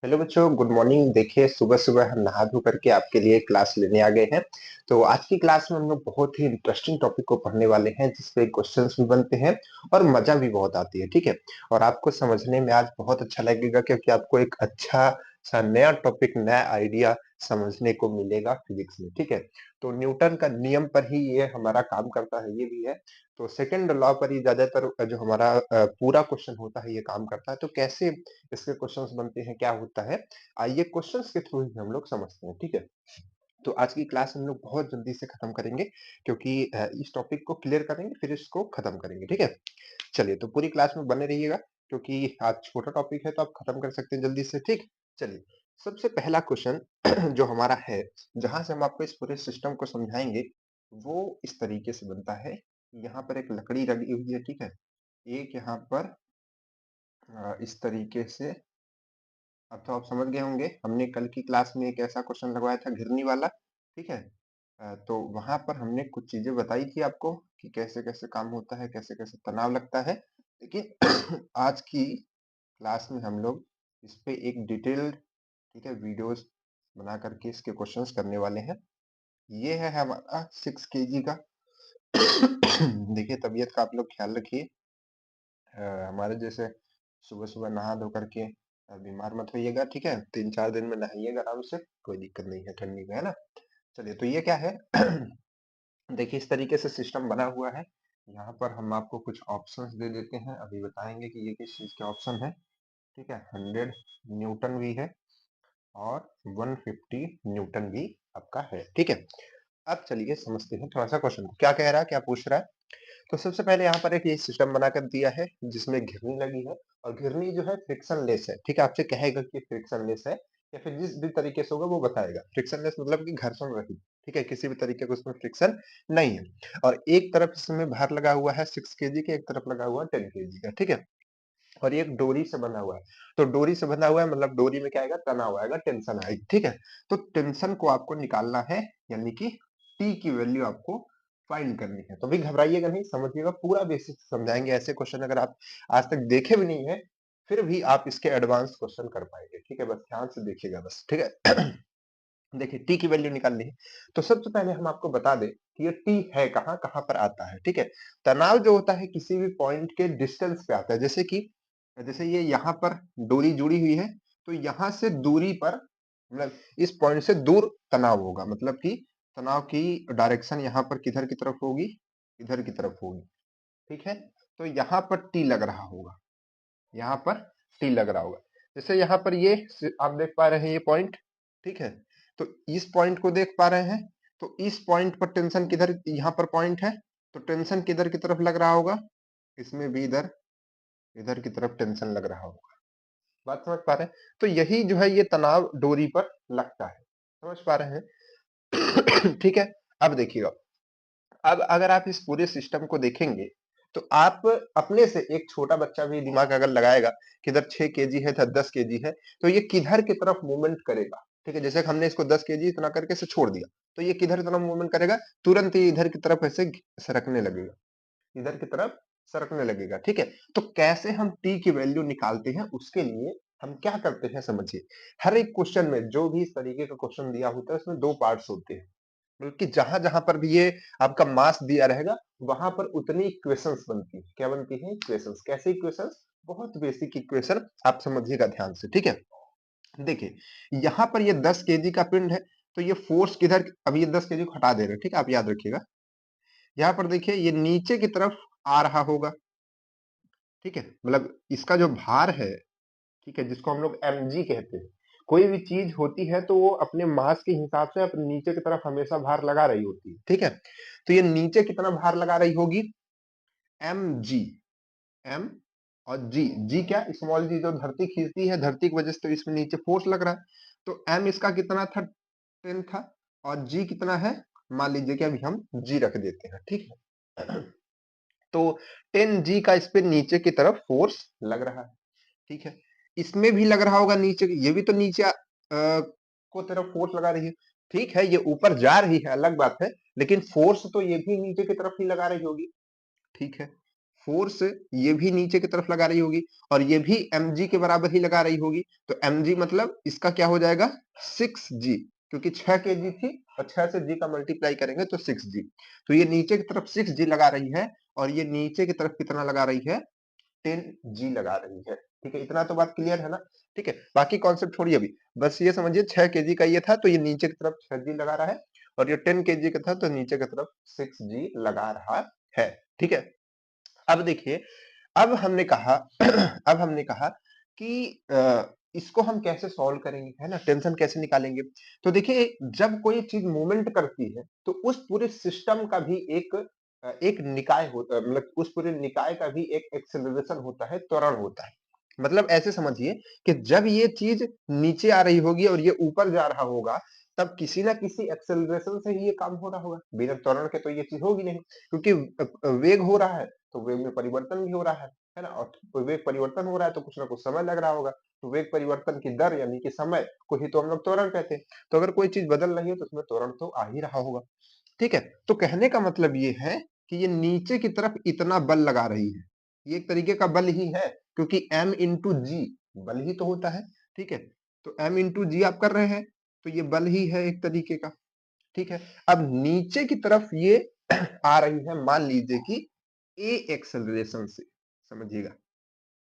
Hello बच्चों, good morning. देखिए, सुबह सुबह हम नहा धो करके आपके लिए क्लास लेने आ गए हैं। तो आज की क्लास में हम लोग बहुत ही इंटरेस्टिंग टॉपिक को पढ़ने वाले हैं, जिसपे क्वेश्चंस भी बनते हैं और मजा भी बहुत आती है। ठीक है। और आपको समझने में आज बहुत अच्छा लगेगा, क्योंकि आपको एक अच्छा सा नया टॉपिक, नया आइडिया समझने को मिलेगा फिजिक्स में। ठीक है। तो न्यूटन का नियम पर ही ये हमारा काम करता है, ये भी है। तो सेकंड लॉ पर ही ज्यादातर जो हमारा पूरा क्वेश्चन होता है ये काम करता है। तो कैसे इसके क्वेश्चंस बनते हैं, क्या होता है, आइए क्वेश्चंस के थ्रू ही हम लोग समझते हैं। ठीक है। तो आज की क्लास हम लोग बहुत जल्दी से खत्म करेंगे, क्योंकि इस टॉपिक को क्लियर करेंगे फिर इसको खत्म करेंगे। ठीक है। चलिए, तो पूरी क्लास में बने रहिएगा, क्योंकि आज छोटा टॉपिक है तो आप खत्म कर सकते हैं जल्दी से। ठीक। चलिए, सबसे पहला क्वेश्चन जो हमारा है, जहां से हम आपको इस पूरे सिस्टम को समझाएंगे, वो इस तरीके से बनता है। यहाँ पर एक लकड़ी लगी हुई है। ठीक है। एक यहाँ पर इस तरीके से। अब तो आप समझ गए होंगे, हमने कल की क्लास में एक ऐसा क्वेश्चन लगवाया था घिरनी वाला। ठीक है। तो वहां पर हमने कुछ चीजें बताई थी आपको कि कैसे कैसे काम होता है, कैसे कैसे तनाव लगता है। लेकिन आज की क्लास में हम लोग इस पे एक डिटेल्ड, ठीक है, वीडियोस बना करके इसके क्वेश्चंस करने वाले हैं। ये है हमारा 6 kg का। देखिए, तबीयत का आप लोग ख्याल रखिए। हमारे जैसे सुबह सुबह नहा धो करके बीमार मत होइएगा। ठीक है। 3-4 दिन में नहाइएगा आराम से, कोई दिक्कत नहीं है ठंडी में, है ना। चलिए, तो ये क्या है। देखिए, इस तरीके से सिस्टम बना हुआ है। यहाँ पर हम आपको कुछ ऑप्शंस दे देते हैं, अभी बताएंगे कि ये किस चीज के ऑप्शन है। ठीक है। 100 न्यूटन भी है और 150 न्यूटन भी आपका है। ठीक है। अब चलिए समझते हैं थोड़ा सा क्वेश्चन को, क्या कह रहा है, क्या पूछ रहा है। तो सबसे पहले यहाँ पर एक ये सिस्टम बनाकर दिया है, जिसमें घिरनी लगी है। और घिरनी जो है फ्रिक्शन लेस है। ठीक है। आपसे कहेगा कि फ्रिक्शन लेस है, या फिर जिस भी तरीके से होगा वो बताएगा। फ्रिक्शन लेस मतलब कि घर्षण रहित। ठीक है। किसी भी तरीके का उसमें फ्रिक्शन नहीं है। और एक तरफ इसमें भार लगा हुआ है 6 kg के, एक तरफ लगा हुआ है 10 kg का। ठीक है। और ये एक डोरी से बना हुआ है। तो डोरी से बना हुआ है मतलब डोरी में क्या आएगा, तनाव आएगा, टेंशन आएगी। ठीक है। तो टेंशन को आपको निकालना है, यानी कि टी की वैल्यू आपको फाइंड करनी है। तो भी घबराइएगा नहीं, समझिएगा, पूरा बेसिक समझाएंगे। ऐसे क्वेश्चन अगर आप आज तक देखे भी नहीं है, फिर भी आप इसके एडवांस क्वेश्चन कर पाएंगे। ठीक है। बस ध्यान से देखिएगा बस। ठीक है। देखिए, टी की वैल्यू निकालनी है। तो सबसे पहले हम आपको बता दें कि ये टी है कहाँ कहाँ पर आता है। ठीक है। तनाव जो होता है किसी भी पॉइंट के डिस्टेंस पे आता है। जैसे ये यहाँ पर डोरी जुड़ी हुई है, तो यहाँ से दूरी पर, मतलब इस पॉइंट से दूर तनाव होगा। मतलब कि तनाव की डायरेक्शन यहाँ पर किधर की तरफ होगी, इधर की तरफ होगी। ठीक है। तो यहाँ पर टी लग रहा होगा, यहाँ पर टी लग रहा होगा। जैसे यहाँ पर ये आप देख पा रहे हैं ये पॉइंट। ठीक है। तो इस पॉइंट को देख पा रहे हैं। तो इस पॉइंट पर टेंशन किधर, यहाँ पर पॉइंट है, तो टेंशन किधर की तरफ लग रहा होगा, इसमें भी इधर, इधर की तरफ टेंशन लग रहा होगा। बात समझ पा रहे हैं। तो यही जो है ये तनाव डोरी पर लगता है। समझ पा रहे हैं। ठीक है। अब देखिएगा, अब अगर आप इस पूरे सिस्टम को देखेंगे, तो आप अपने से एक छोटा बच्चा भी दिमाग अगर लगाएगा कि इधर 6 kg है, इधर 10 kg है, तो ये किधर की तरफ मूवमेंट करेगा। ठीक है। जैसे हमने इसको 10 kg इतना करके से छोड़ दिया, तो ये किधर की तरफ मूवमेंट करेगा, तुरंत ही इधर की तरफ ऐसे सरकने लगेगा, इधर की तरफ सरकने लगेगा। ठीक है। तो कैसे हम टी की वैल्यू निकालते हैं, उसके लिए हम क्या करते हैं समझिए। हर एक क्वेश्चन में, जो भी इस तरीके का क्वेश्चन दिया होता है, उसमें दो पार्ट्स होते हैं। बल्कि जहां जहां पर भी ये आपका मास दिया रहेगा, वहां पर उतनी इक्वेशंस बनती है। क्या बनती है, इक्वेशंस। कैसे इक्वेशंस, बहुत बेसिक इक्वेशन, आप समझिएगा ध्यान से। ठीक है। देखिए, यहाँ पर ये 10 kg का पिंड है, तो ये फोर्स किधर, अब ये 10 kg को हटा दे रहे हैं। ठीक है। आप याद रखिएगा, यहाँ पर देखिए ये नीचे की तरफ आ रहा होगा। ठीक है। मतलब इसका जो भार है, ठीक है, जिसको हम लोग mg कहते हैं। कोई भी चीज होती है तो वो अपने मास के हिसाब से अपने नीचे की तरफ हमेशा भार लगा रही होती है। ठीक है। तो ये नीचे कितना भार लगा रही होगी, mg, m और g क्या, स्मॉल जी, जो धरती खींचती है, धरती की वजह से तो इसमें नीचे फोर्स लग रहा है। तो m इसका कितना था, 10 था। और g कितना है, मान लीजिए कि अभी हम g रख देते हैं। ठीक है। तो 10g का इस पे नीचे की तरफ फोर्स लग रहा है। ठीक है। इसमें भी लग रहा होगा नीचे, ये भी तो नीचे को तरफ फोर्स लगा रही है। ठीक है। ये ऊपर जा रही है अलग बात है, लेकिन फोर्स तो ये भी नीचे की तरफ ही लगा रही होगी। ठीक है। फोर्स ये भी नीचे की तरफ लगा रही होगी और ये भी mg के बराबर ही लगा रही होगी। तो mg मतलब इसका क्या हो जाएगा 6g, क्योंकि 6 kg थी और 6 से g का मल्टीप्लाई करेंगे तो 6g। तो ये नीचे की तरफ 6g लगा रही है और ये नीचे की तरफ कितना लगा रही है 10g लगा रही है। ठीक है, इतना तो बात क्लियर है ना। ठीक है, बाकी कॉन्सेप्ट छोड़िए अभी, बस ये समझिए 6 kg का ये था तो ये नीचे की तरफ 6g लगा रहा है और ये 10 kg का था तो नीचे की तरफ 6g लगा रहा है। ठीक है, अब देखिए, अब हमने कहा अब हमने कहा कि इसको हम कैसे सॉल्व करेंगे, है ना, टेंशन कैसे निकालेंगे। तो देखिए, जब कोई चीज मूवमेंट करती है तो उस पूरे सिस्टम का भी एक निकाय होता है, मतलब उस पूरे निकाय का भी एक एक्सेलरेशन होता है, त्वरण होता है। मतलब ऐसे समझिए कि जब ये चीज नीचे आ रही होगी और ये ऊपर जा रहा होगा, तब किसी ना किसी एक्सेलरेशन से ही ये काम हो रहा होगा। बिना त्वरण के तो ये चीज होगी नहीं, क्योंकि वेग हो रहा है तो वेग में परिवर्तन भी हो रहा है ना। और तो वेग परिवर्तन हो रहा है तो कुछ ना कुछ समय लग रहा होगा। तो वेग परिवर्तन की दर यानी कि समय को ही तो हम लोग त्वरण कहते हैं। तो अगर कोई चीज बदल रही है तो उसमें त्वरण तो आ ही रहा होगा। ठीक है, तो कहने का मतलब ये है कि ये नीचे की तरफ इतना बल लगा रही है, ये एक तरीके का बल ही है, क्योंकि m इंटू जी बल ही तो होता है। ठीक है, तो m इंटू जी आप कर रहे हैं तो ये बल ही है एक तरीके का। ठीक है, अब नीचे की तरफ ये आ रही है, मान लीजिए कि ए एक्सेलरेशन से, समझिएगा,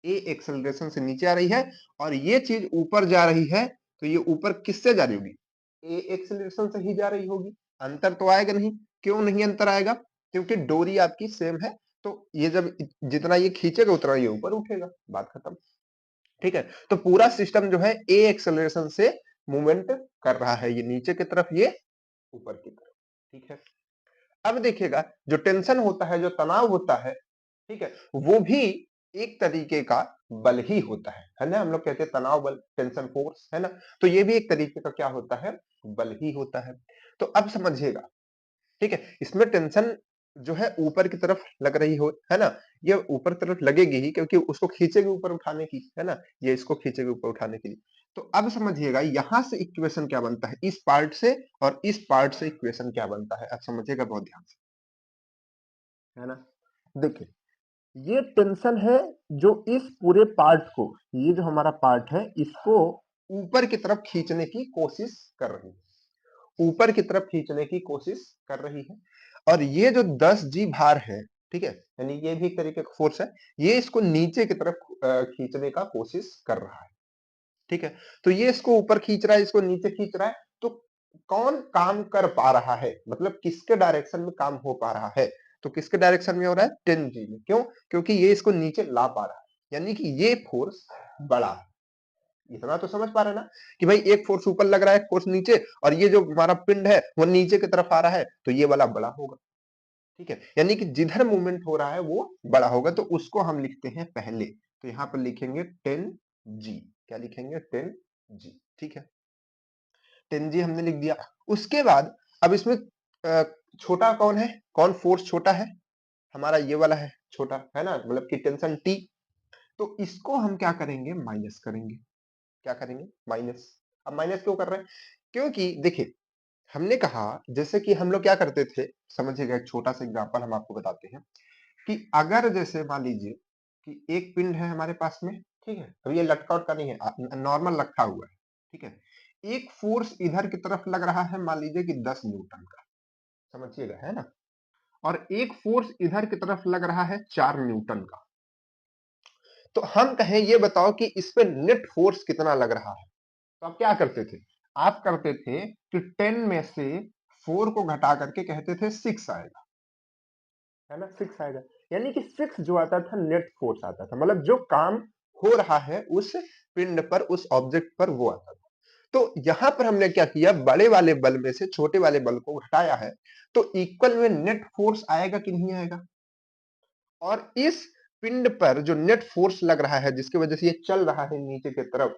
ए एक्सेलरेशन से नीचे आ रही है और ये चीज ऊपर जा रही है। तो ये ऊपर किससे जा रही होगी, ए एक्सेलरेशन से ही जा रही होगी। अंतर तो आएगा नहीं। क्यों नहीं अंतर आएगा, क्योंकि डोरी आपकी सेम है। तो ये जब जितना ये खींचेगा उतना ये ऊपर उठेगा, बात खत्म। ठीक है, तो पूरा सिस्टम जो है ए एक्सेलरेशन से मूवमेंट कर रहा है, ये नीचे की तरफ, ये ऊपर की तरफ। ठीक है, अब देखिएगा, जो टेंशन होता है, जो तनाव होता है, ठीक है, वो भी एक तरीके का बल ही होता है ना। हम लोग कहते हैं तनाव बल, टेंशन फोर्स, है ना। तो ये भी एक तरीके का क्या होता है, बल ही होता है। तो अब समझिएगा, ठीक है, इसमें टेंशन जो है ऊपर की तरफ लग रही हो, है ना। ये ऊपर तरफ लगेगी ही क्योंकि उसको खींचेगी ऊपर उठाने की, है ना। ये इसको खींचेगी ऊपर उठाने के लिए। तो अब समझिएगा, यहां से इक्वेशन क्या बनता है, इस पार्ट से और इस पार्ट से इक्वेशन क्या बनता है, अब समझिएगा बहुत ध्यान से, है ना। देखिए, ये टेंशन है जो इस पूरे पार्ट को, ये जो हमारा पार्ट है, इसको ऊपर की तरफ खींचने की कोशिश कर रही है, ऊपर की तरफ खींचने की कोशिश कर रही है। और ये जो 10g भार है, ठीक है, यानी ये भी एक तरीके का फोर्स है, ये इसको नीचे की तरफ खींचने का कोशिश कर रहा है। ठीक है, तो ये इसको ऊपर खींच रहा है, इसको नीचे खींच रहा है। तो कौन काम कर पा रहा है, मतलब किसके डायरेक्शन में काम हो पा रहा है। तो किसके डायरेक्शन में हो रहा है, 10g में। क्यों, क्योंकि ये इसको नीचे ला पा रहा है, यानी कि ये फोर्स बड़ा है। इतना तो समझ पा रहे हैं ना, कि भाई एक फोर्स ऊपर लग रहा है, एक फोर्स नीचे, और ये जो हमारा पिंड है वो नीचे की तरफ आ रहा है, तो ये वाला बड़ा होगा। ठीक है, यानी कि जिधर मूवमेंट हो रहा है वो बड़ा होगा। तो उसको हम लिखते हैं पहले, तो यहाँ पर लिखेंगे 10g। क्या लिखेंगे, 10g। ठीक है, 10g हमने लिख दिया। उसके बाद अब इसमें छोटा कौन है, कौन फोर्स छोटा है, हमारा ये वाला है छोटा, है ना, मतलब कि टेंशन T। तो इसको हम क्या करेंगे, माइनस करेंगे। क्या करेंगे, माइनस। अब माइनस क्यों कर रहे हैं, क्योंकि देखिए, हमने कहा, जैसे कि हम लोग क्या करते थे, समझिएगा, एक छोटा सा एग्जांपल हम आपको बताते हैं कि अगर जैसे मान लीजिए कि एक पिंड है हमारे पास में, ठीक है, अब ये लटका उटका नहीं है, नॉर्मल रखा हुआ है। ठीक है, एक फोर्स इधर की तरफ लग रहा है, मान लीजिए कि 10 न्यूटन का, समझिएगा, है ना। और एक फोर्स इधर की तरफ लग रहा है 4 न्यूटन का। तो हम कहें, ये बताओ कि इस पे नेट फोर्स कितना लग रहा है। तो आप क्या करते थे, आप करते थे कि 10 में से 4 को घटा करके कहते थे 6 आएगा, है ना, 6 आएगा। यानी कि 6 जो आता था नेट फोर्स आता था, मतलब जो काम हो रहा है उस पिंड पर, उस ऑब्जेक्ट पर, वो आता था। तो यहां पर हमने क्या किया, बड़े वाले बल में से छोटे वाले बल को घटाया है, तो इक्वल में नेट फोर्स आएगा कि नहीं आएगा। और इस पिंड पर जो नेट फोर्स लग रहा है, जिसकी वजह से ये चल रहा है नीचे की तरफ,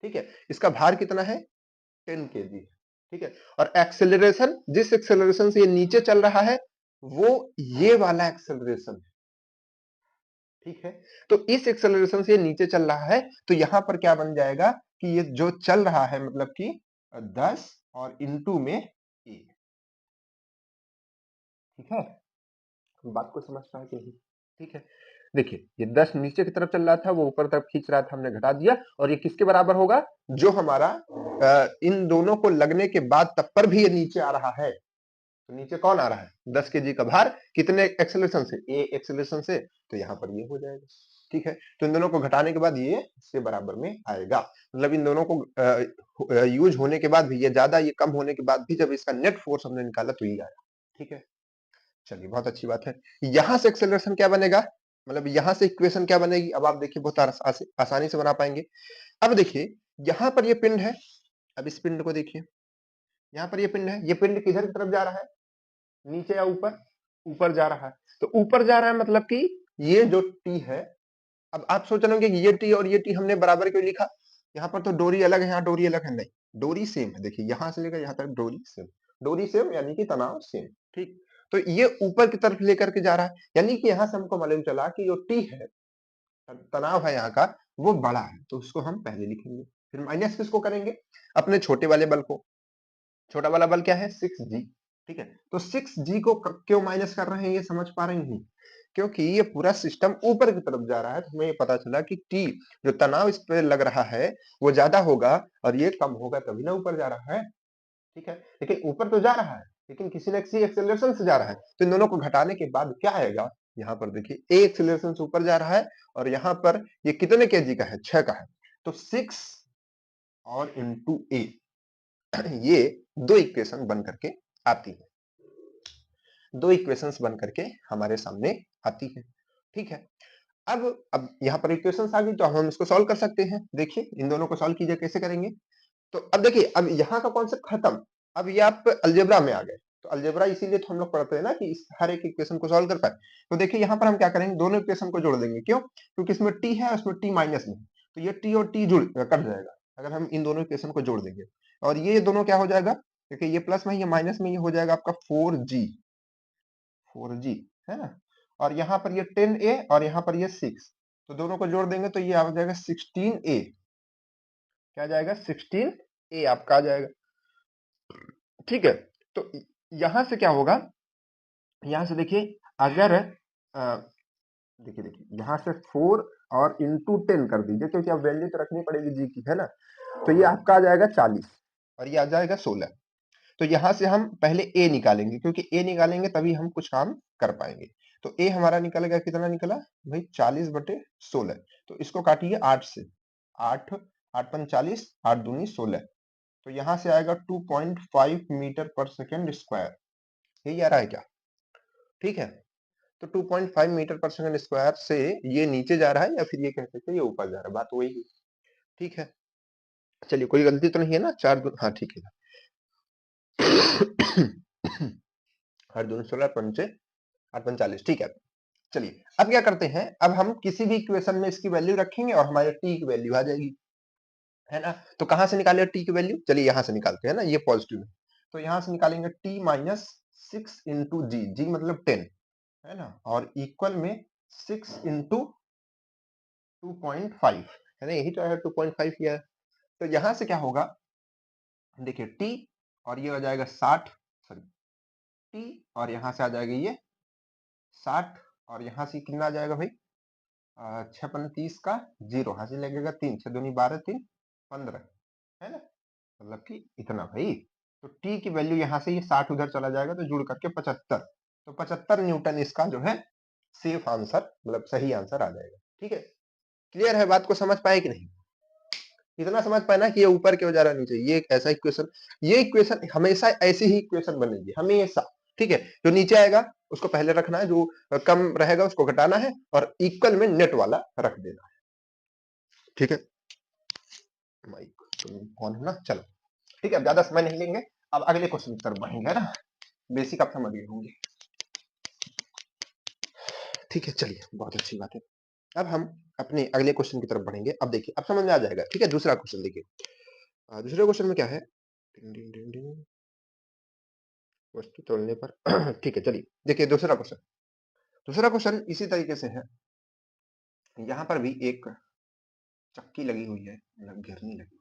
ठीक है, इसका भार कितना है, 10 kg। ठीक है, और एक्सेलरेशन, जिस एक्सेलरेशन से ये नीचे चल रहा है, वो ये वाला एक्सेलरेशन है। ठीक है, तो इस एक्सेलरेशन से ये नीचे चल रहा है, तो यहां पर क्या बन जाएगा कि ये जो चल रहा है, मतलब कि 10 और इंटू में ए। ठीक है, बात को समझ पाए कि नहीं। ठीक है। देखिए ये 10 नीचे की तरफ चल रहा था, वो ऊपर तरफ खींच रहा था, हमने घटा दिया और ये किसके बराबर होगा, जो हमारा इन दोनों को लगने के बाद तब पर भी ये नीचे आ रहा है। तो नीचे कौन आ रहा है, 10 केजी का भार कितने एक्सेलरेशन से, ए एक्सेलरेशन से, तो यहाँ पर ये हो जाएगा। ठीक है, तो इन दोनों को घटाने के बाद ये इसके बराबर में आएगा, मतलब इन दोनों को यूज होने के बाद भी ये ज्यादा, ये कम होने के बाद भी जब इसका नेट फोर्स हमने निकाला तो ये आया। ठीक है, चलिए बहुत अच्छी बात है। यहां से एक्सेलरेशन क्या बनेगा, मतलब यहां से इक्वेशन क्या बनेगी, अब आप देखिए बहुत आसानी से बना पाएंगे। अब देखिए यहाँ पर ये पिंड है, अब इस पिंड को देखिए, यहाँ पर ये पिंड है, ये पिंड किधर की तरफ जा रहा है, नीचे या ऊपर, ऊपर जा रहा है। तो ऊपर जा रहा है मतलब कि ये जो टी है, अब आप सोच रहे होंगे कि ये टी और ये टी हमने बराबर क्यों लिखा, यहाँ पर तो डोरी अलग है, यहाँ डोरी अलग है, नहीं डोरी सेम है। देखिए यहां से लेकर यहाँ तक डोरी सेम, डोरी सेम यानी कि तनाव सेम। ठीक, तो ये ऊपर की तरफ लेकर के जा रहा है, यानी कि यहां से हमको मालूम चला कि जो टी है, तनाव है यहाँ का, वो बड़ा है, तो उसको हम पहले लिखेंगे। फिर माइनस किसको करेंगे, अपने छोटे वाले बल को। छोटा वाला बल क्या है, 6G। ठीक है, तो 6G को क्यों माइनस कर रहे हैं, ये समझ पा रहे हैं, क्योंकि ये पूरा सिस्टम ऊपर की तरफ जा रहा है, तो हमें ये पता चला कि टी जो तनाव इस पे लग रहा है वो ज्यादा होगा और ये कम होगा, तभी ना ऊपर जा रहा है। ठीक है, लेकिन ऊपर तो जा रहा है, लेकिन किसी न किसी एक्सेलरेशन से जा रहा है, तो इन दोनों को घटाने के बाद क्या आएगा, यहाँ पर देखिए ए एक्सेलरेशन से ऊपर जा रहा है और यहाँ पर ये कितने केजी का है, 6 का है, तो 6 और इंटू ए, ये दो इक्वेशन बन करके आती है, दो इक्वेशंस बन करके हमारे सामने आती है। ठीक है, अब यहाँ पर इक्वेशंस आ गई तो हम इसको सॉल्व कर सकते हैं। देखिए इन दोनों को सॉल्व कीजिए, कैसे करेंगे, तो अब देखिए अब यहाँ का कॉन्सेप्ट खत्म, अब ये आप अलजेब्रा में आ गए। तो अलजेब्रा इसीलिए तो हम लोग पढ़ते हैं ना कि इस हर एक इक्वेशन को सॉल्व कर पाए। तो देखिए यहाँ पर हम क्या करेंगे, दोनों इक्वेशन को जोड़ देंगे, क्यों, क्योंकि इसमें टी है और इसमें टी माइनस में, तो ये टी और टी जुड़ कट जाएगा अगर हम इन दोनों इक्वेशन को जोड़ देंगे, और ये दोनों क्या हो जाएगा, देखिए ये प्लस में ये माइनस में, ये हो जाएगा आपका 4G, 4G है ना, और यहाँ पर ये 10A और यहाँ पर ये 6, तो दोनों को जोड़ देंगे तो ये आ जाएगा 16A, क्या आ जाएगा 16A आपका आ जाएगा। ठीक है, तो यहां से क्या होगा, यहां से देखिए अगर देखिए देखिए यहाँ से 4 और इंटू 10 कर दीजिए, क्योंकि अब वैल्यू तो रखनी पड़ेगी जी की, है ना, तो ये आपका आ जाएगा 40 और ये आ जाएगा 16। तो यहां से हम पहले ए निकालेंगे, क्योंकि ए निकालेंगे तभी हम कुछ काम कर पाएंगे। तो ए हमारा निकलेगा, कितना निकला भाई, 40/16, तो इसको काटिए 8 से, 8 8 पंच 40, 8 दूनी 16, तो यहां से आएगा 2.5 मीटर पर सेकेंड स्क्वायर, यही आ रहा है क्या। ठीक है, तो 2.5 मीटर पर सेकेंड स्क्वायर से ये नीचे जा रहा है, या फिर ये कह सकते हैं ये ऊपर जा रहा है, बात वही है। ठीक है, चलिए कोई गलती तो नहीं है ना, हाँ ठीक है। हर दोनों 16 पंचे 8 पंच 40, ठीक है। चलिए अब क्या करते हैं, अब हम किसी भी इक्वेशन में इसकी वैल्यू रखेंगे और हमारे टी की वैल्यू आ जाएगी, है ना। तो कहां से निकाले टी की वैल्यू, चलिए यहां से निकालते हैं ना, ये पॉजिटिव है, तो यहां से निकालेंगे टी माइनस 6 इंटू जी, जी मतलब 10, है ना, और इक्वल में 6 इंटू 2.5, है ना, यही तो है 2.5 किया है। तो यहां से क्या होगा, देखिए टी और ये हो जाएगा 60, सॉरी टी और यहां से आ जाएगा ये 60, और यहां से कितना आ जाएगा भाई, 6 × 5 = 30 का जीरो, हाथ से लगेगा 3, 6 दूनी 12, 3 15, है ना, मतलब कि इतना भाई। तो टी की वैल्यू यहाँ से ये 60 उधर चला जाएगा तो जुड़ करके 75, तो 75 न्यूटन इसका जो है सेफ आंसर, मतलब सही आंसर आ जाएगा। ठीक है, क्लियर है, बात को समझ पाए कि नहीं, इतना समझ पाए ना कि ये ऊपर क्यों जा रहा है नीचे, ये एक ऐसा इक्वेशन, ये इक्वेशन हमेशा ऐसी ही इक्वेशन बनेगी हमेशा। ठीक है, जो नीचे आएगा उसको पहले रखना है, जो कम रहेगा उसको घटाना है, और इक्वल में नेट वाला रख देना है। ठीक है, माइक ऑन है ना, चलो ठीक है, अब ज्यादा समय नहीं लेंगे, अब अगले क्वेश्चन की तरफ बढ़ेंगे, है ना, बेसिक आप समझ गए होंगे। ठीक है, चलिए बहुत अच्छी बात है। अब हम अपने अगले क्वेश्चन की तरफ बढ़ेंगे, अब देखिए अब समझ में आ जाएगा। ठीक है, दूसरा क्वेश्चन देखिए, दूसरे क्वेश्चन में क्या है, वस्तु तोड़ने पर ठीक है, चलिए देखिए दूसरा क्वेश्चन, दूसरा क्वेश्चन इसी तरीके से है, यहाँ पर भी एक चक्की लगी हुई है, मतलब घिरनी लगी,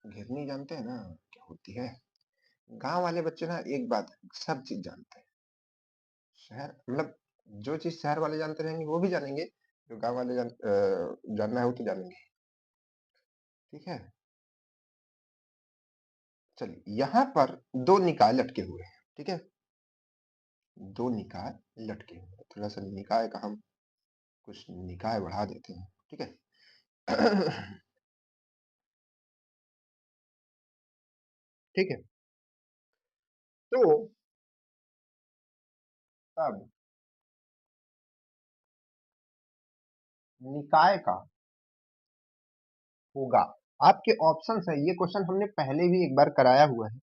घिरनी जानते हैं ना क्या होती है, गांव वाले बच्चे ना एक बात सब चीज जानते हैं, शहर मतलब जो चीज़ शहर वाले जानते रहेंगे वो भी जानेंगे, जो गाँव वाले जानना है वो तो जानेंगे, ठीक है? चलिए, यहाँ पर 2 निकाय लटके हुए हैं, ठीक है? 2 निकाय लटके हुए हैं, थोड़ा-सा निकाय का हम कुछ निकाय बढ़ा देते हैं, ठीक है? ठीक है? तो अब निकाय का होगा, आपके ऑप्शंस हैं, ये क्वेश्चन हमने पहले भी एक बार कराया हुआ है।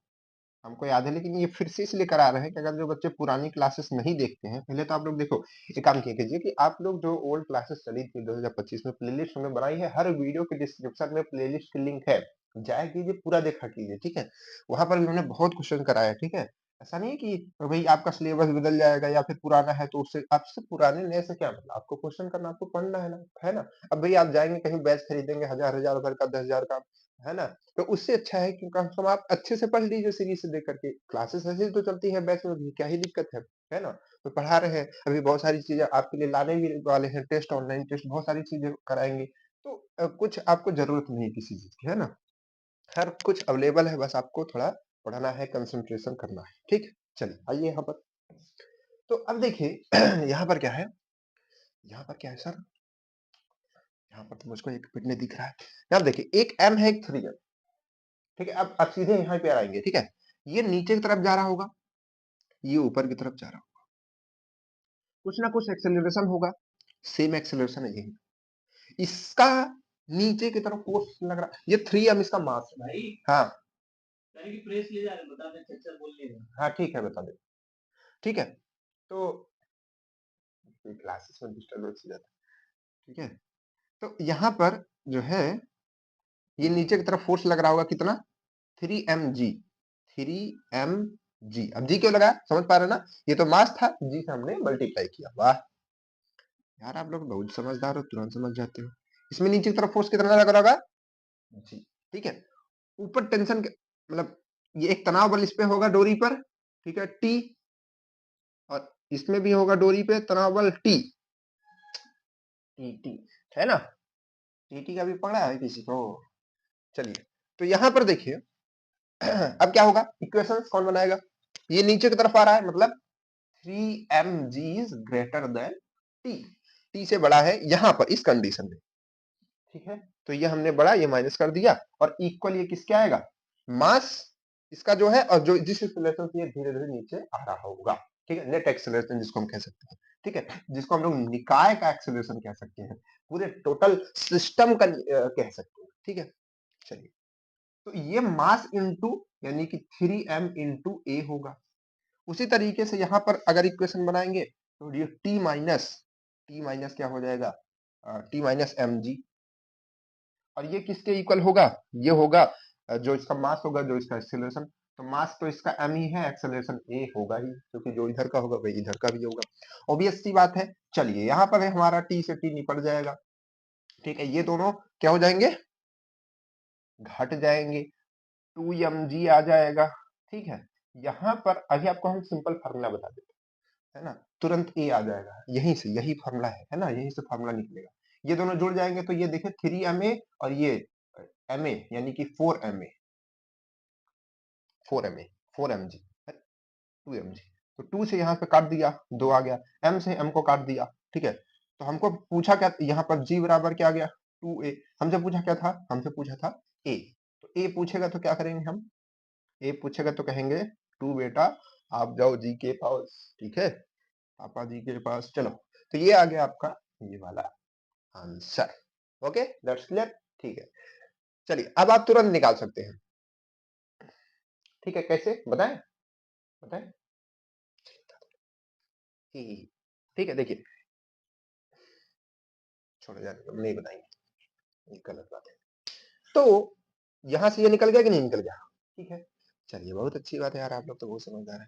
हमको याद है लेकिन ये फिर से इसलिए करा रहे हैं कि अगर जो बच्चे पुरानी क्लासेस नहीं देखते हैं, पहले तो आप लोग देखो, एक काम किया कीजिए कि आप लोग जो ओल्ड क्लासेस चली थी 2025 में प्लेलिस्ट हमने बनाई है, हर वीडियो के डिस्क्रिप्शन में प्लेलिस्ट की लिंक है, जाया कीजिए, पूरा देखा कीजिए, ठीक है? वहां पर भी हमने बहुत क्वेश्चन कराया है, ठीक है? ऐसा नहीं है कि भाई आपका सिलेबस बदल जाएगा या फिर पुराना है तो उससे आपसे पुराने नए से क्या मतलब, आपको क्वेश्चन करना, आपको पढ़ना है ना, है ना? अब भाई आप जाएंगे कहीं बैच खरीदेंगे हजार हजार रुपए का, 10,000 का, है ना? तो उससे अच्छा है कि कम से कम आप अच्छे से पढ़ लीजिए सीरीज से देख करके, क्लासेस ऐसे ही तो चलती है बैच में, क्या ही दिक्कत है ना? तो पढ़ा रहे हैं, अभी बहुत सारी चीजें आपके लिए लाने भी वाले हैं, टेस्ट, ऑनलाइन टेस्ट, बहुत सारी चीजें कराएंगे, तो कुछ आपको जरूरत नहीं है किसी चीज की, है ना? हर कुछ अवेलेबल है, बस आपको थोड़ा पढ़ना है, कंसंट्रेशन करना है, ठीक? चलिए आइए यहाँ पर। तो अब देखिए यहाँ पर क्या है, यहाँ पर क्या है सर, यहाँ पर तो मुझको एक मिनट में दिख रहा है, यहाँ देखिए एक एम है, एक थ्री है, ठीक है? अब सीधे यहाँ पे आएंगे, ठीक है? ये नीचे की तरफ जा रहा होगा, ये ऊपर की तरफ जा रहा होगा, कुछ ना कुछ एक्सेलरेशन होगा, सेम एक्सेलरेशन है यही, इसका नीचे की तरफ फोर्स लग रहा, ये थ्री एम इसका मास है भाई। हाँ प्रेस ले जा रहे बता दे, चल बोल ले, हाँ ठीक है बता दे, ठीक है? तो क्लासेस में डिस्टर्बेंस हो जाता है, ठीक है? तो यहाँ पर जो है, ये नीचे की तरफ फोर्स लग रहा होगा कितना, 3 mg, 3 mg। अब जी क्यों लगा, समझ पा रहे ना? ये तो मास था, जी से हमने मल्टीप्लाई किया, वाह यार आप लोग बहुत समझदार हो, तुरंत समझ जाते हो। इसमें नीचे की तरफ फोर्स कितना लग रहा होगा, जी, ठीक है? ऊपर टेंशन मतलब ये एक तनाव बल इस पे होगा डोरी पर, ठीक है, टी, और इसमें भी होगा डोरी पे तनाव बल टी, टी टी, है ना? टी टी का भी पढ़ा है किसी को? चलिए, तो यहाँ पर देखिए अब क्या होगा, इक्वेशन कौन बनाएगा, ये नीचे की तरफ आ रहा है, मतलब 3 mg is greater than T, T से बड़ा है यहाँ पर इस कंडीशन में, ठीक है? तो ये हमने बड़ा, ये माइनस कर दिया, और इक्वल ये किसके आएगा, मास इसका जो है, और जो जिस एक्सेलरेशन से ये धीरे धीरे नीचे आ रहा होगा, ठीक है? नेट एक्सेलरेशन जिसको हम कह सकते हैं, ठीक है? जिसको हम लोग निकाय का एक्सेलरेशन कह सकते हैं, पूरे टोटल सिस्टम का कह सकते हैं, ठीक है? चलिए, तो ये मास इंटू यानी कि 3m इंटू ए होगा। उसी तरीके से यहाँ पर अगर इक्वेशन बनाएंगे तो ये टी माइनस क्या हो जाएगा, टी माइनस एम जी, और ये किसके इक्वल होगा, ये होगा जो इसका मास होगा, जो इसका एक्सेलरेशन, तो मास तो इसका m ही है, एक्सेलरेशन a होगा ही, क्योंकि जो इधर का होगा वही इधर का भी होगा, ऑब्वियस सी बात है। चलिए यहाँ पर है हमारा t से t निपट जाएगा, ठीक है? ये दोनों क्या हो जाएंगे, घट जाएंगे, 2mg आ जाएगा, ठीक है? यहाँ पर अभी आपको हम सिंपल फार्मूला बता देते हैं, है ना? तुरंत ए आ जाएगा, यहीं से, यही फार्मूला है ना? यहीं से फार्मूला निकलेगा, ये दोनों जुड़ जाएंगे तो ये देखिए 3ma, और ये ma यानी कि 4ma, 4ma, 4mg, 2mg, तो 2 से यहाँ पे काट दिया, 2 आ गया, m से m को काट दिया, ठीक है? तो हमको पूछा क्या, यहाँ पर g बराबर क्या आ गया, 2a, हमसे पूछा क्या था, हमसे पूछा था a, तो a पूछेगा तो क्या करेंगे हम, a पूछेगा तो कहेंगे 2 बेटा आप जाओ जी के पास, ठीक है? पापा जी के पास, चलो, तो ये आ गया आपका ये वाला आंसर, ओके, दैट्स क्लियर, ठीक है? चलिए अब आप तुरंत निकाल सकते हैं, ठीक है? कैसे बताएं, बताएं, ठीक है? देखिए, छोड़ो जाने दो, नहीं बताएंगे, ये गलत बात है। तो यहां से ये निकल गया कि नहीं निकल गया, ठीक है? चलिए बहुत अच्छी बात है यार, आप लोग तो बहुत समझदार है,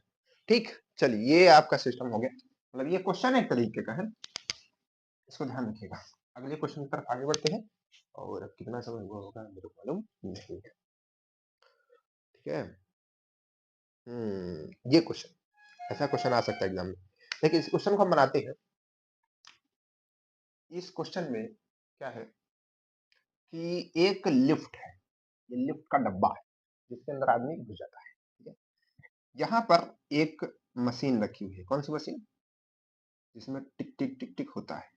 ठीक? चलिए ये आपका सिस्टम हो गया, मतलब ये क्वेश्चन एक तरीके का है, इसको ध्यान रखिएगा। अगले क्वेश्चन की तरफ आगे बढ़ते हैं, और अब कितना समय हुआ होगा मेरे को मालूम नहीं है, ठीक है? ये क्वेश्चन, ऐसा क्वेश्चन आ सकता है एग्जाम में, देखिए इस क्वेश्चन को हम बनाते हैं। इस क्वेश्चन में क्या है कि एक लिफ्ट है, ये लिफ्ट का डब्बा है जिसके अंदर आदमी घुस जाता है, ठीक है। यहाँ पर एक मशीन रखी हुई है, कौन सी मशीन, जिसमें टिक टिक टिक टिक होता है,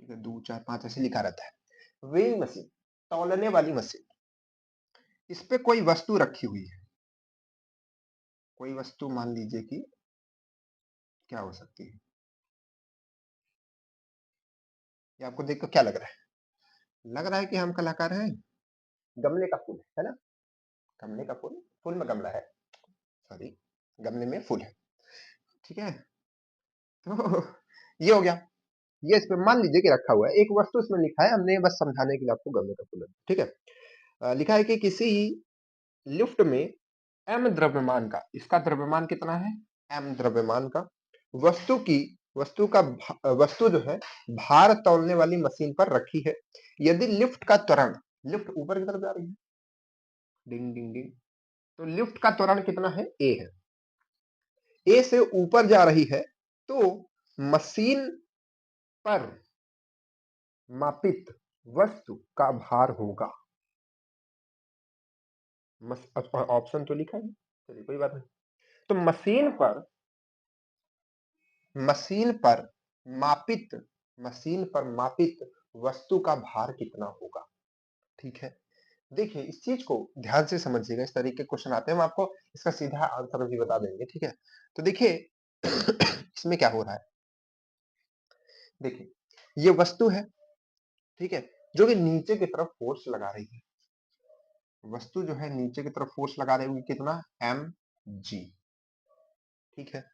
ठीक है, 2 4 5 ऐसे लिखा रहता है। वेइंग मशीन, तौलने वाली मशीन। इस पे कोई वस्तु रखी हुई है, कोई वस्तु मान लीजिए कि क्या हो सकती है, ये आपको देखकर क्या लग रहा है? लग रहा है कि हम कलाकार हैं। गमले का फूल है ना, गमले का फूल, फूल में गमला है, सॉरी, गमले में फूल है, ठीक है। तो ये हो गया, ये इस पे मान लीजिए कि रखा हुआ है, एक वस्तु इसमें लिखा है, हमने बस समझाने के लिए आपको गमले का फूल है, ठीक है। लिखा है कि किसी लिफ्ट में एम द्रव्यमान का, इसका द्रव्यमान कितना है, एम द्रव्यमान का, वस्तु की, वस्तु जो है भार तौलने वाली मशीन पर रखी है। यदि लिफ्ट का त्वरण, लिफ्ट ऊपर की तरफ जा रही है, डिंग डिंग डिंग, तो लिफ्ट का त्वरण कितना है, ए है, ए से ऊपर जा रही है, तो मशीन पर मापित वस्तु का भार होगा। ऑप्शन तो लिखा है, चलिए कोई बात नहीं। तो मशीन पर मापित, मशीन पर मापित वस्तु का भार कितना होगा, ठीक है। देखिए इस चीज को ध्यान से समझिएगा, इस तरीके के क्वेश्चन आते हैं, हम आपको इसका सीधा आंसर भी बता देंगे, ठीक है। तो देखिए इसमें क्या हो रहा है, देखिए ये वस्तु है, ठीक है, जो कि नीचे की तरफ फोर्स लगा रही है, वस्तु जो है नीचे की तरफ फोर्स लगा रही होगी, कितना, एम जी, ठीक है,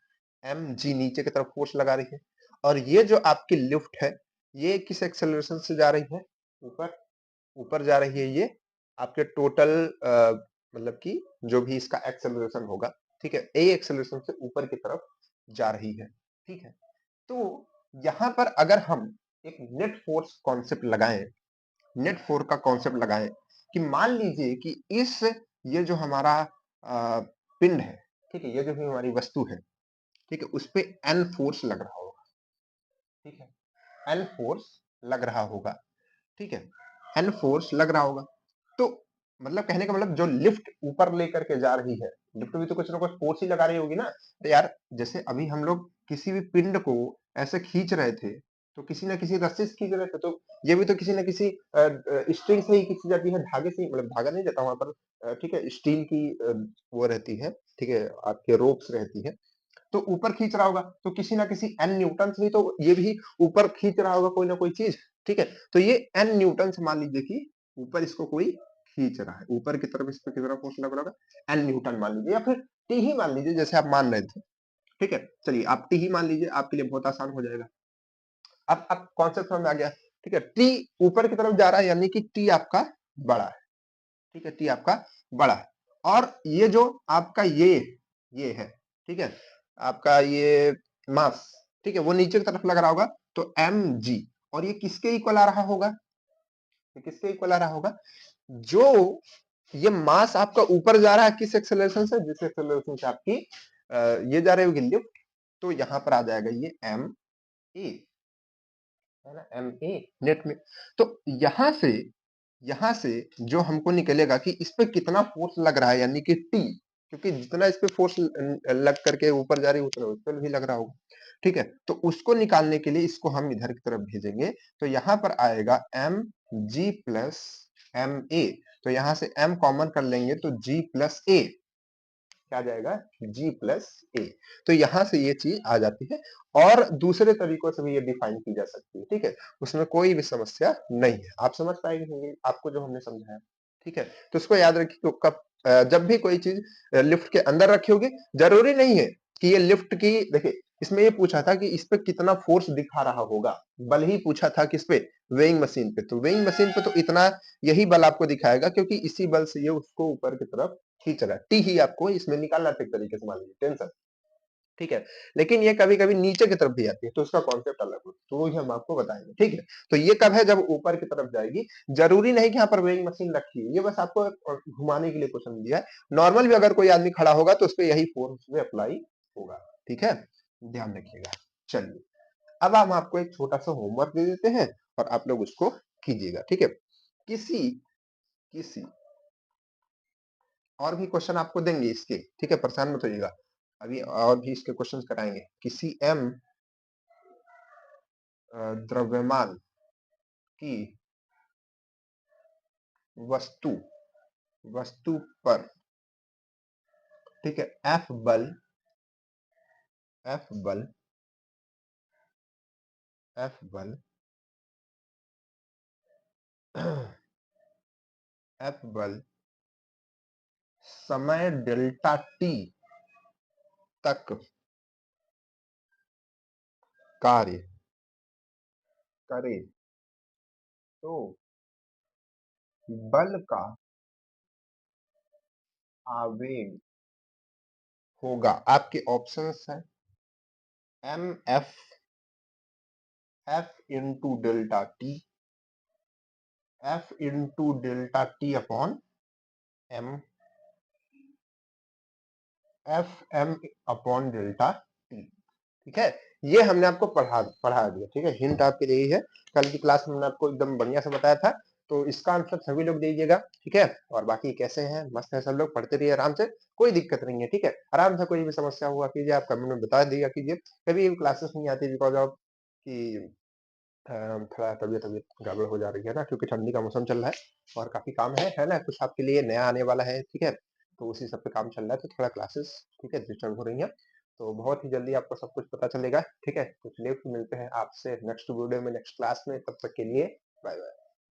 एम जी नीचे की तरफ फोर्स लगा रही है। और ये जो आपकी लिफ्ट है, ये किस एक्सेलरेशन से जा रही है, ऊपर, ऊपर जा रही है, ये आपके टोटल मतलब कि जो भी इसका एक्सेलरेशन होगा, ठीक है, ए एक्सेलरेशन से ऊपर की तरफ जा रही है, ठीक है। तो यहाँ पर अगर हम एक नेट फोर्स कॉन्सेप्ट लगाएं, नेट फोर्स का कॉन्सेप्ट लगाएं कि मान लीजिए कि इस, ये जो हमारा पिंड है, ठीक है, ये जो भी हमारी वस्तु है, ठीक है, उस पे एन फोर्स लग रहा होगा, ठीक है, एन फोर्स लग रहा होगा, ठीक है, एन फोर्स लग रहा होगा। तो मतलब कहने का मतलब जो लिफ्ट ऊपर लेकर के जा रही है, लिफ्ट भी तो कुछ ना कुछ फोर्स ही लगा रही होगी ना। तो यार जैसे अभी हम लोग किसी भी पिंड को ऐसे खींच रहे थे, तो किसी ना किसी रस्सी से खींच रहे थे, तो ये भी तो किसी ना किसी स्ट्रिंग से ही खींची जाती है, धागे से ही, मतलब धागा नहीं रहता वहां पर, ठीक है, स्टील की वो रहती है, ठीक है, आपके रोप्स रहती है, तो ऊपर खींच रहा होगा, तो किसी ना किसी एन न्यूटन से ही तो ये भी ऊपर खींच रहा होगा कोई ना कोई चीज, ठीक है। तो ये एन न्यूटन से मान लीजिए कि ऊपर इसको कोई खींच रहा है, ऊपर की तरफ इस पर कितना फोर्स लग रहा होगा, एन न्यूटन मान लीजिए, या फिर टी ही मान लीजिए, जैसे आप मान रहे थे, ठीक है। चलिए आप टी ही मान लीजिए, आपके लिए बहुत आसान हो जाएगा। अब कॉन्सेप्ट समझ में आ गया, ठीक है। टी ऊपर की तरफ जा रहा है, यानी कि टी आपका बड़ा है, ठीक है, टी आपका बड़ा है। और ये जो आपका ये है, ठीक है, आपका ये मास, ठीक है, वो नीचे की तरफ लग रहा होगा, तो एम जी, और ये किसके इक्वल आ रहा होगा, ये किसके इक्वल आ रहा होगा, जो ये मास आपका ऊपर जा रहा है किस एक्सेलरेशन से, जिस एक्सेलरेशन से आपकी ये जा रही होगी लिफ्ट, तो यहां पर आ जाएगा ये एम ए, है ना, एम ए नेट में। तो यहां से जो हमको निकलेगा कि इस पे कितना फोर्स लग रहा है, यानी कि टी, क्योंकि जितना इस पे फोर्स लग करके ऊपर जा रही है, उतना उस पर भी लग रहा होगा, ठीक है। तो उसको निकालने के लिए इसको हम इधर की तरफ भेजेंगे, तो यहाँ पर आएगा M G plus M A, तो यहाँ से एम कॉमन कर लेंगे, तो जी प्लस ए, क्या आ जाएगा, G प्लस ए। तो यहां से ये चीज आ जाती है, और दूसरे तरीकों से भी ये डिफाइन की जा सकती है, ठीक है, उसमें कोई भी समस्या नहीं है, आप समझ पाएंगे होंगे आपको जो हमने समझाया, ठीक है। तो इसको याद रखिए, कब जब भी कोई चीज लिफ्ट के अंदर रखी होगी, जरूरी नहीं है कि ये लिफ्ट की, देखिए इसमें ये पूछा था कि इस पे कितना फोर्स दिखा रहा होगा, बल ही पूछा था किस पे, वेइंग मशीन पे, तो वेइंग मशीन पे तो इतना यही बल आपको दिखाएगा, क्योंकि इसी बल से ये उसको ऊपर की तरफ खींच रहा है, टी ही आपको इसमें निकालना था एक तरीके से, मान लीजिए टेंशन, ठीक है। लेकिन ये कभी कभी नीचे की तरफ भी आती है, तो उसका कॉन्सेप्ट अलग होता है, तो वही हम आपको बताएंगे, ठीक है। तो ये कब है, जब ऊपर की तरफ जाएगी, जरूरी नहीं कि यहाँ पर वेइंग मशीन रखी है, ये बस आपको घुमाने के लिए क्वेश्चन दिया है। नॉर्मल भी अगर कोई आदमी खड़ा होगा, तो उस पर यही फोर्स में अप्लाई होगा, ठीक है। ध्यान रखिएगा। चलिए, अब हम आपको एक छोटा-सा होमवर्क दे देते हैं और आप लोग उसको कीजिएगा, ठीक है? किसी किसी और भी क्वेश्चन आपको देंगे इसके, ठीक है? परेशान मत होइएगा। अभी और भी इसके क्वेश्चन्स कराएँगे। किसी m द्रव्यमान की वस्तु वस्तु पर, ठीक है, F बल F बल F बल समय डेल्टा t तक कार्य करे तो बल का आवेग होगा। आपके ऑप्शंस हैं mf f into delta T, f into delta T upon m, f m upon delta T. ठीक है, ये हमने आपको पढ़ा दिया। ठीक है, हिंट आपके लिए ही है। कल की क्लास में मैंने आपको एकदम बढ़िया से बताया था, तो इसका आंसर सभी लोग दीजिएगा। ठीक है, और बाकी कैसे हैं, मस्त है, सब लोग पढ़ते रहिए आराम से, कोई दिक्कत नहीं है। ठीक है, आराम से कोई भी समस्या हुआ कीजिए, आप कमेंट में बता दिया कीजिए। कभी भी क्लासेस नहीं आती बिकॉज ऑफ कि थोड़ा तबीयत तबीयत गड़बड़ हो जा रही है ना, क्योंकि ठंडी का मौसम चल रहा है और काफी काम है ना, कुछ आपके लिए नया आने वाला है। ठीक है, तो उसी सब पे काम चल रहा है, तो थोड़ा क्लासेस, ठीक है, डिस्टर्ब हो रही है। तो बहुत ही जल्दी आपको सब कुछ पता चलेगा। ठीक है, तो चलिए फिर मिलते हैं आपसे नेक्स्ट वीडियो में, नेक्स्ट क्लास में। तब तक के लिए बाय बाय।